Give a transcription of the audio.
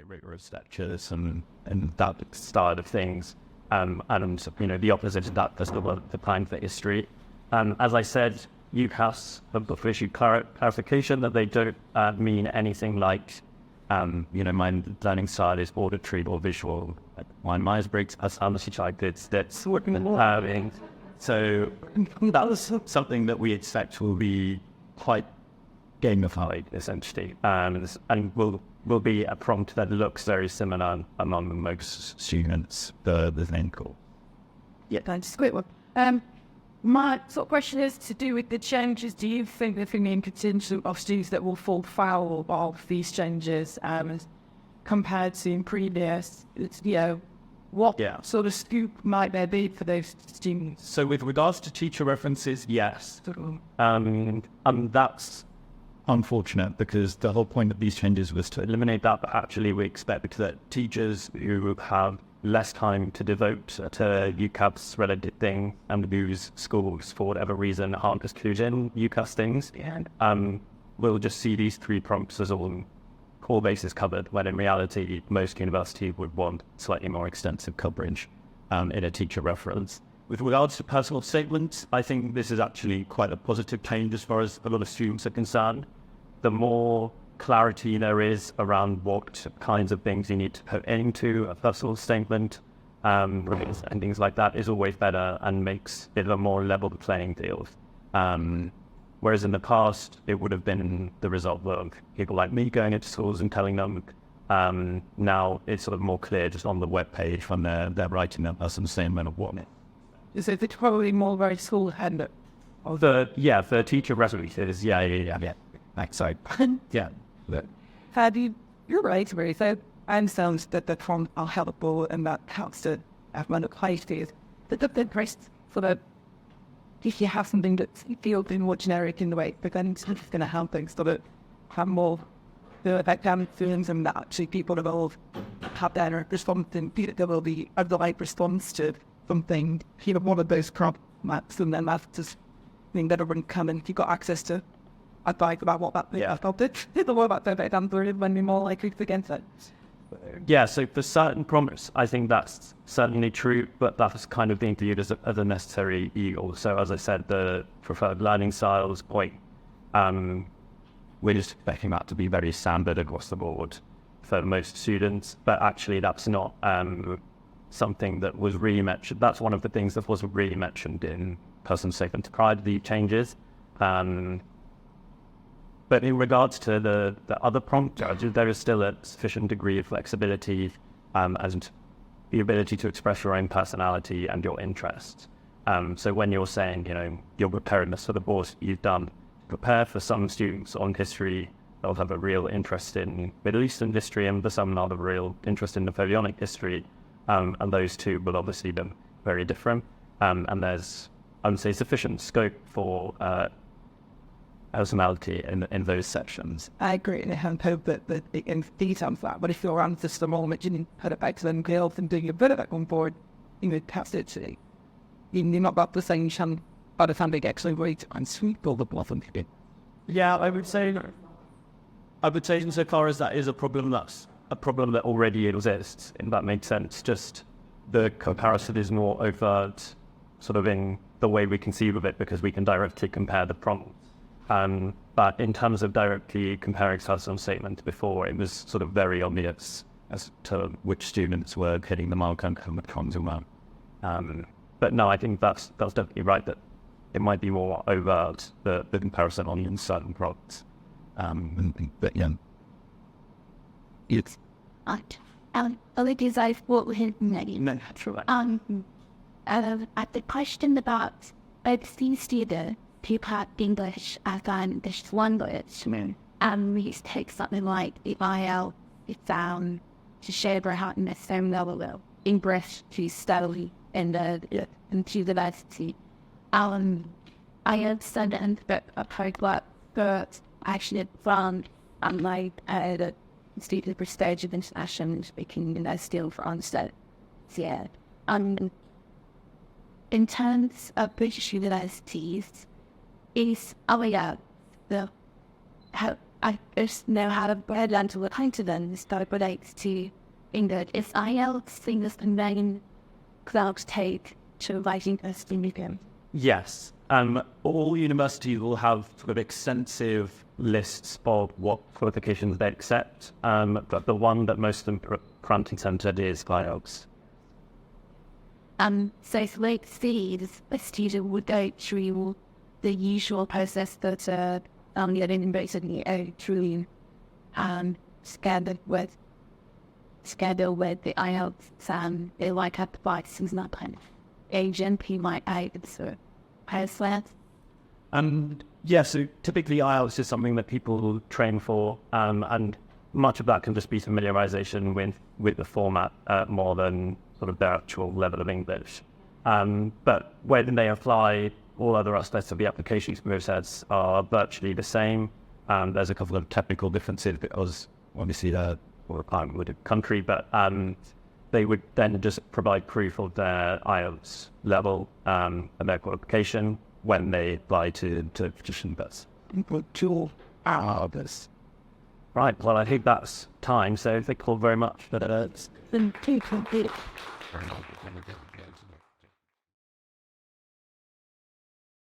rigorous lectures and that style of things. And the opposite of that is the plan for history. As I said, UCAS have issued clarification that they don't mean anything like, my learning style is auditory or visual. My Myers-Briggs personality type, that's having. So that's something that we expect will be quite gamified, essentially, and will be a prompt that looks very similar among most students, the main course. Yeah, that's a quick one. My sort of question is to do with the changes. Do you think there's going to be a contingent of students that will fall foul of these changes compared to in previous, what sort of scoop might there be for those students? So with regards to teacher references, yes. That's unfortunate because the whole point of these changes was to eliminate that, but actually we expect that teachers who have less time to devote to UCAS related thing and whose schools for whatever reason aren't including UCAS things, we'll just see these 3 prompts as all core bases covered, when in reality most universities would want slightly more extensive coverage in a teacher reference. With regards to personal statements, I think this is actually quite a positive change as far as a lot of students are concerned. The more clarity there is around what kinds of things you need to put into a personal statement and things like that is always better and makes it a more level playing field. Whereas in the past, it would have been the result of people like me going into schools and telling them. Now it's sort of more clear just on the webpage when they're writing their personal statement of what. So it's probably more very school handbook. For teacher references, yeah. Sorry. Yeah. You're right, Mary. So I understand that the prompts are helpful and that helps to have more qualities. But the rest sort of, if you have something that feels more generic in the way, but then it's going to help things sort of have more effective feelings and that actually people will have their response and there will be a right response to something, one of those prompt maps, and then that's just thing that wouldn't come and you got access to advice about what that felt it. The more about that answer when we're more likely to get it. Yeah, so for certain prompts, I think that's certainly true, but that is kind of being viewed as a necessary evil. So as I said, the preferred learning styles point, we're just expecting that to be very standard across the board for most students, but actually that's not something that was really mentioned. That's one of the things that wasn't really mentioned in personal statement prior to the changes. But in regards to the other prompt, there is still a sufficient degree of flexibility and the ability to express your own personality and your interests. So when you're saying, you're preparedness for the course you've done, prepare for some students on history, they'll have a real interest in Middle Eastern history, and for some not a real interest in Napoleonic history. And those two will obviously be very different. And there's, I would say, sufficient scope for personality in those sections. I agree, and I hope that it can detail that. But if you're on the moment, you need to put it back to them girls and doing a bit of it on board, perhaps it's you're not about the same chance by the time they actually wait and sweep all the bottom. Yeah, I would say insofar as that is a problem, that's a problem that already exists, if that makes sense. Just the comparison is more overt, sort of in the way we conceive of it, because we can directly compare the prompts. But in terms of directly comparing styles on statement before, it was sort of very obvious as to which students were hitting the mark and which ones weren't. But no, I think that's definitely right, that it might be more overt, the comparison on certain prompts. But yeah. It's... Apologies, I thought we had many. No, that's right. At the question about overseas students who had English as an English language, we take something like the IELTS exam to show they had the same level of English to study in the university. I understand that a program that actually from like the student prestige of international speaking still for understand. Yeah. In terms of British universities, is the I just know how to bread and to look into them that relates to English. Is IELTS thing is the main cloud take to writing a speaking? Yes. All universities will have sort of extensive lists of what qualifications they accept, but the one that most of them are granting centred is IELTS. So it's like a student would go through the usual process that the basically go through schedule with the IELTS exam. They like advice and that kind of agent he might answer process. Yeah, so typically IELTS is something that people train for, and much of that can just be familiarization with the format more than sort of their actual level of English. But when they apply, all other aspects of the application process are virtually the same. There's a couple of technical differences because obviously they're applying with a country, but they would then just provide proof of their IELTS level and their qualification when they apply to petition bits. Right, well, I think that's time, so thank you all very much for that.